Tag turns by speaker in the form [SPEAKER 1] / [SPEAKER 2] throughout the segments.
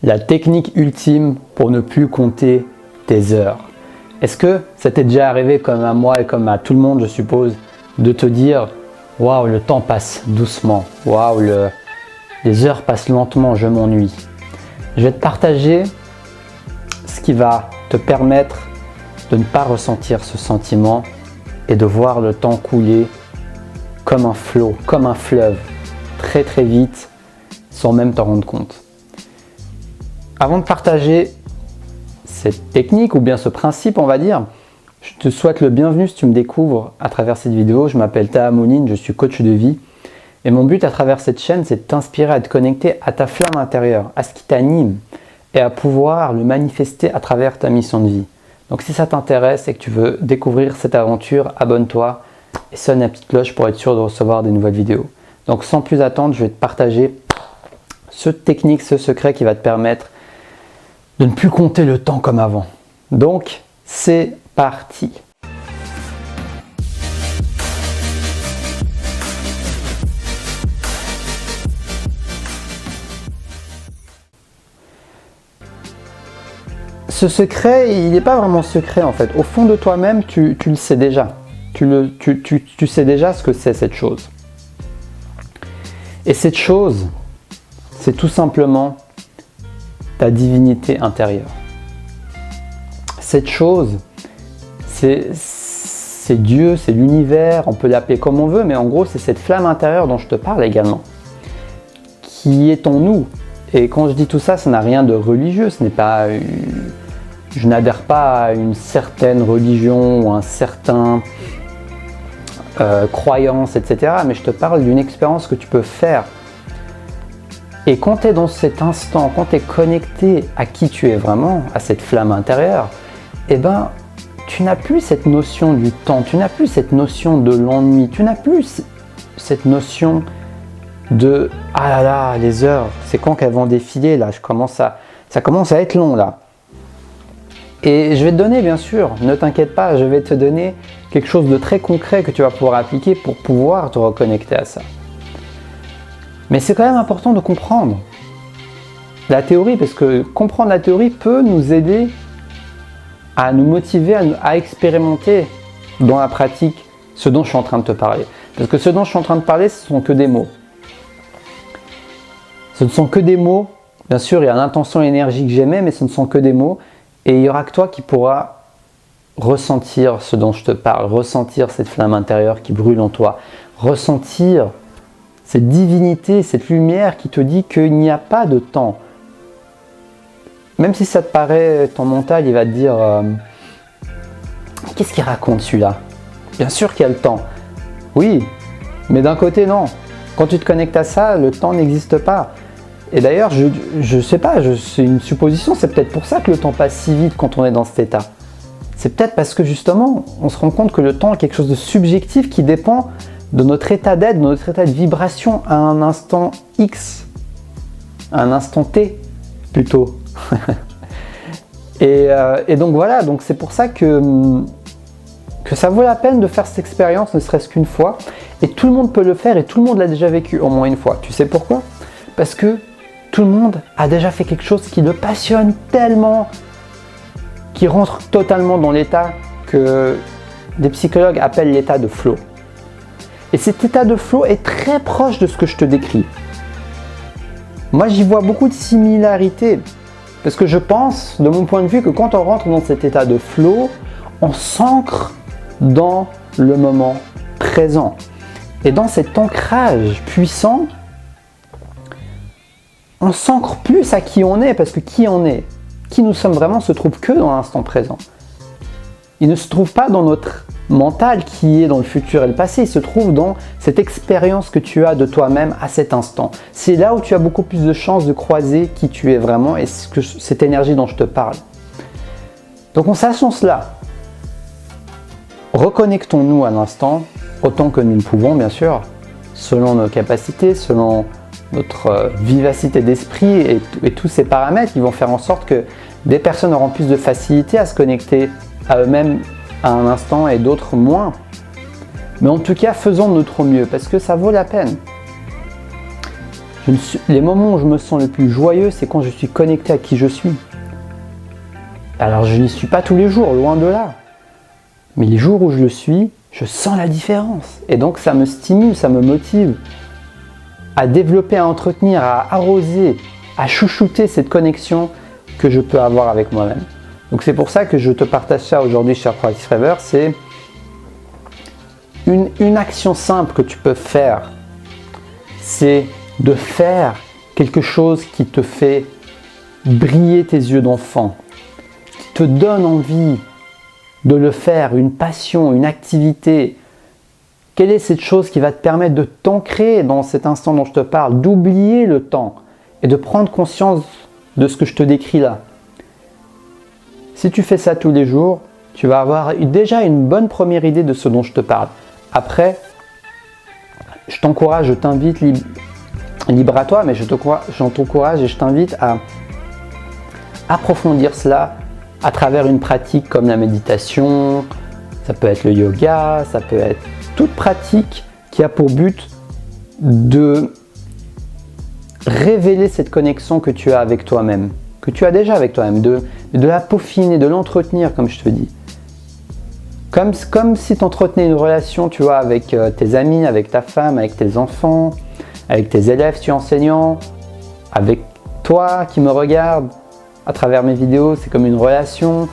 [SPEAKER 1] La technique ultime pour ne plus compter tes heures. Est-ce que ça t'est déjà arrivé, comme à moi et comme à tout le monde, je suppose, de te dire « Waouh, le temps passe doucement. Waouh, les heures passent lentement, je m'ennuie. » Je vais te partager ce qui va te permettre de ne pas ressentir ce sentiment et de voir le temps couler comme un flot, comme un fleuve, très très vite, sans même t'en rendre compte. Avant de partager cette technique ou bien ce principe, on va dire, je te souhaite le bienvenu si tu me découvres à travers cette vidéo. Je m'appelle Taha Mounine, je suis coach de vie et mon but à travers cette chaîne, c'est de t'inspirer à te connecter à ta flamme intérieure, à ce qui t'anime et à pouvoir le manifester à travers ta mission de vie. Donc si ça t'intéresse et que tu veux découvrir cette aventure, abonne-toi et sonne la petite cloche pour être sûr de recevoir des nouvelles vidéos. Donc sans plus attendre, je vais te partager cette technique, ce secret qui va te permettre de ne plus compter le temps comme avant. Donc, c'est parti. Ce secret, il n'est pas vraiment secret en fait. Au fond de toi-même, tu le sais déjà. Tu sais déjà ce que c'est cette chose. Et cette chose, c'est tout simplement ta divinité intérieure. Cette chose, c'est Dieu, c'est l'univers, on peut l'appeler comme on veut, mais en gros, c'est cette flamme intérieure dont je te parle également, qui est en nous. Et quand je dis tout ça, ça n'a rien de religieux, je n'adhère pas à une certaine religion ou à un certain croyance, etc. Mais je te parle d'une expérience que tu peux faire. Et quand tu es dans cet instant, quand tu es connecté à qui tu es vraiment, à cette flamme intérieure, eh ben, tu n'as plus cette notion du temps, tu n'as plus cette notion de l'ennui, tu n'as plus cette notion de « Ah là là, les heures, c'est quand qu'elles vont défiler là, ça commence à être long là ». Et je vais te donner, bien sûr, ne t'inquiète pas, je vais te donner quelque chose de très concret que tu vas pouvoir appliquer pour pouvoir te reconnecter à ça. Mais c'est quand même important de comprendre la théorie, parce que comprendre la théorie peut nous aider à nous motiver, à expérimenter dans la pratique ce dont je suis en train de te parler. Parce que ce dont je suis en train de parler, ce ne sont que des mots. Ce ne sont que des mots. Bien sûr, il y a l'intention et l'énergie que j'aimais, mais ce ne sont que des mots. Et il n'y aura que toi qui pourras ressentir ce dont je te parle, ressentir cette flamme intérieure qui brûle en toi, ressentir cette divinité, cette lumière qui te dit qu'il n'y a pas de temps. Même si ça te paraît, ton mental, il va te dire qu'est-ce qu'il raconte celui-là? Bien sûr qu'il y a le temps. Oui, mais d'un côté, non. Quand tu te connectes à ça, le temps n'existe pas. Et d'ailleurs, je sais pas, c'est une supposition, c'est peut-être pour ça que le temps passe si vite quand on est dans cet état. C'est peut-être parce que justement, on se rend compte que le temps est quelque chose de subjectif qui dépend de notre état d'être, de notre état de vibration à un instant X, à un instant T plutôt. et donc voilà, donc c'est pour ça que ça vaut la peine de faire cette expérience, ne serait-ce qu'une fois. Et tout le monde peut le faire et tout le monde l'a déjà vécu au moins une fois. Tu sais pourquoi? Parce que tout le monde a déjà fait quelque chose qui le passionne tellement, qui rentre totalement dans l'état que des psychologues appellent l'état de flow. Et cet état de flow est très proche de ce que je te décris. Moi, j'y vois beaucoup de similarités. Parce que je pense, de mon point de vue, que quand on rentre dans cet état de flow, on s'ancre dans le moment présent. Et dans cet ancrage puissant, on s'ancre plus à qui on est. Parce que qui on est, qui nous sommes vraiment, se trouve que dans l'instant présent. Il ne se trouve pas dans notre mental qui est dans le futur et le passé, il se trouve dans cette expérience que tu as de toi-même à cet instant. C'est là où tu as beaucoup plus de chances de croiser qui tu es vraiment et cette énergie dont je te parle. Donc en sachant cela, reconnectons-nous à l'instant, autant que nous le pouvons bien sûr, selon nos capacités, selon notre vivacité d'esprit et tous ces paramètres qui vont faire en sorte que des personnes auront plus de facilité à se connecter à eux-mêmes à un instant et d'autres moins. Mais en tout cas, faisons de notre mieux parce que ça vaut la peine. Les moments où je me sens le plus joyeux, c'est quand je suis connecté à qui je suis. Alors je n'y suis pas tous les jours, loin de là. Mais les jours où je le suis, je sens la différence. Et donc ça me stimule, ça me motive à développer, à entretenir, à arroser, à chouchouter cette connexion que je peux avoir avec moi-même. Donc c'est pour ça que je te partage ça aujourd'hui, cher Proactive Rêveur. C'est une action simple que tu peux faire. C'est de faire quelque chose qui te fait briller tes yeux d'enfant, qui te donne envie de le faire, une passion, une activité. Quelle est cette chose qui va te permettre de t'ancrer dans cet instant dont je te parle, d'oublier le temps et de prendre conscience de ce que je te décris là? Si tu fais ça tous les jours, tu vas avoir déjà une bonne première idée de ce dont je te parle. Après, je t'encourage, je t'invite, libre à toi, mais je t'encourage et je t'invite à approfondir cela à travers une pratique comme la méditation, ça peut être le yoga, ça peut être toute pratique qui a pour but de révéler cette connexion que tu as avec toi-même, que tu as déjà avec toi-même, de la peaufiner, de l'entretenir, comme je te dis. Comme si tu entretenais une relation, tu vois, avec tes amis, avec ta femme, avec tes enfants, avec tes élèves, si tu es enseignant, avec toi qui me regarde à travers mes vidéos, c'est comme une relation.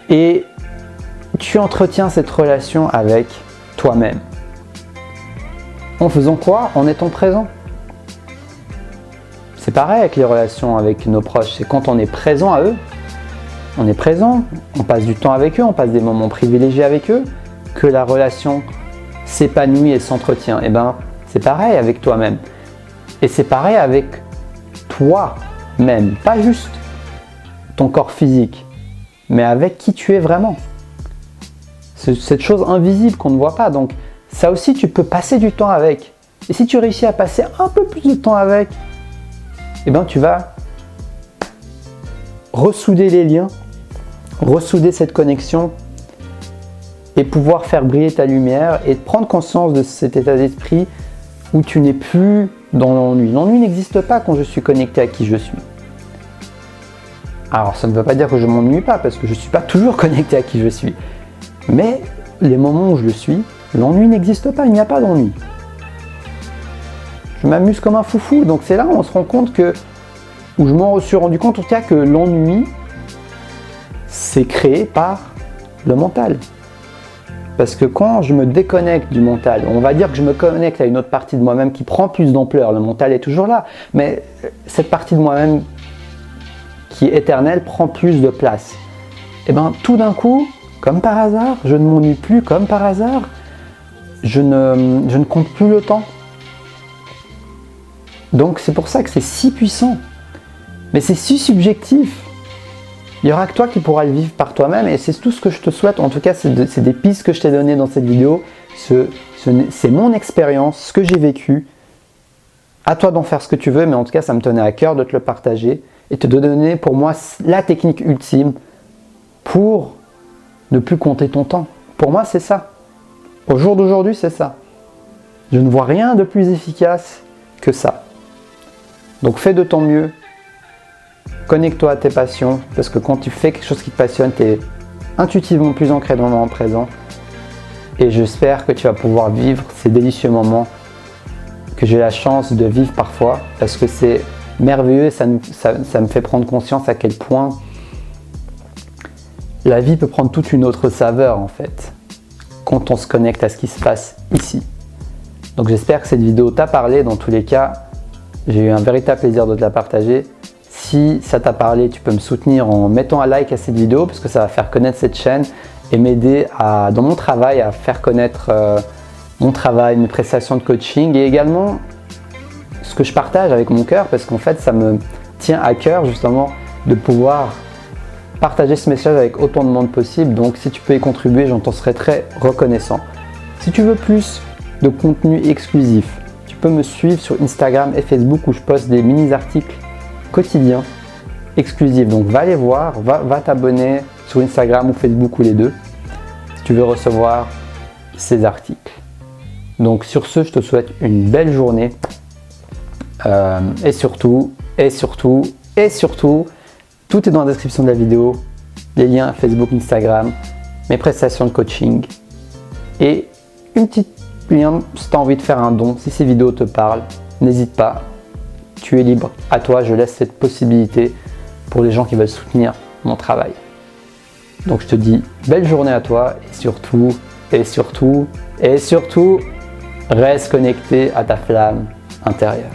[SPEAKER 1] Et tu entretiens cette relation avec toi-même. En faisant quoi? En étant présent. C'est pareil avec les relations avec nos proches, c'est quand on est présent à eux, on est présent, on passe du temps avec eux, on passe des moments privilégiés avec eux, que la relation s'épanouit et s'entretient. Et ben, c'est pareil avec toi-même. Et c'est pareil avec toi-même, pas juste ton corps physique, mais avec qui tu es vraiment. C'est cette chose invisible qu'on ne voit pas. Donc ça aussi, tu peux passer du temps avec. Et si tu réussis à passer un peu plus de temps avec, eh ben, tu vas ressouder les liens, ressouder cette connexion et pouvoir faire briller ta lumière et prendre conscience de cet état d'esprit où tu n'es plus dans l'ennui. L'ennui n'existe pas quand je suis connecté à qui je suis. Alors ça ne veut pas dire que je ne m'ennuie pas parce que je ne suis pas toujours connecté à qui je suis. Mais les moments où je le suis, l'ennui n'existe pas, il n'y a pas d'ennui. Je m'amuse comme un foufou, donc c'est là où on se rend compte que, où je m'en suis rendu compte en tout cas que l'ennui, c'est créé par le mental. Parce que quand je me déconnecte du mental, on va dire que je me connecte à une autre partie de moi-même qui prend plus d'ampleur, le mental est toujours là, mais cette partie de moi-même qui est éternelle prend plus de place. Et bien tout d'un coup, comme par hasard, je ne m'ennuie plus, comme par hasard, je ne compte plus le temps. Donc c'est pour ça que c'est si puissant, mais c'est si subjectif. Il n'y aura que toi qui pourras le vivre par toi-même et c'est tout ce que je te souhaite. En tout cas, c'est des pistes que je t'ai données dans cette vidéo. C'est mon expérience, ce que j'ai vécu. À toi d'en faire ce que tu veux, mais en tout cas, ça me tenait à cœur de te le partager et te donner pour moi la technique ultime pour ne plus compter ton temps. Pour moi, c'est ça. Au jour d'aujourd'hui, c'est ça. Je ne vois rien de plus efficace que ça. Donc fais de ton mieux. Connecte-toi à tes passions, parce que quand tu fais quelque chose qui te passionne, tu es intuitivement plus ancré dans le moment présent. Et j'espère que tu vas pouvoir vivre ces délicieux moments que j'ai la chance de vivre parfois, parce que c'est merveilleux et ça me fait prendre conscience à quel point la vie peut prendre toute une autre saveur en fait, quand on se connecte à ce qui se passe ici. Donc j'espère que cette vidéo t'a parlé. Dans tous les cas, j'ai eu un véritable plaisir de te la partager. Si ça t'a parlé, tu peux me soutenir en mettant un like à cette vidéo parce que ça va faire connaître cette chaîne et m'aider dans mon travail à faire connaître mon travail, mes prestations de coaching et également ce que je partage avec mon cœur parce qu'en fait ça me tient à cœur justement de pouvoir partager ce message avec autant de monde possible. Donc si tu peux y contribuer, j'en t'en serai très reconnaissant. Si tu veux plus de contenu exclusif, tu peux me suivre sur Instagram et Facebook où je poste des mini-articles quotidiens exclusifs. Donc va les voir, va t'abonner sur Instagram ou Facebook ou les deux si tu veux recevoir ces articles. Donc sur ce, je te souhaite une belle journée Et surtout, tout est dans la description de la vidéo. Les liens Facebook, Instagram, mes prestations de coaching et une petite lien si tu as envie de faire un don, si ces vidéos te parlent, n'hésite pas, tu es libre. À toi, je laisse cette possibilité pour les gens qui veulent soutenir mon travail. Donc je te dis belle journée à toi et surtout, reste connecté à ta flamme intérieure.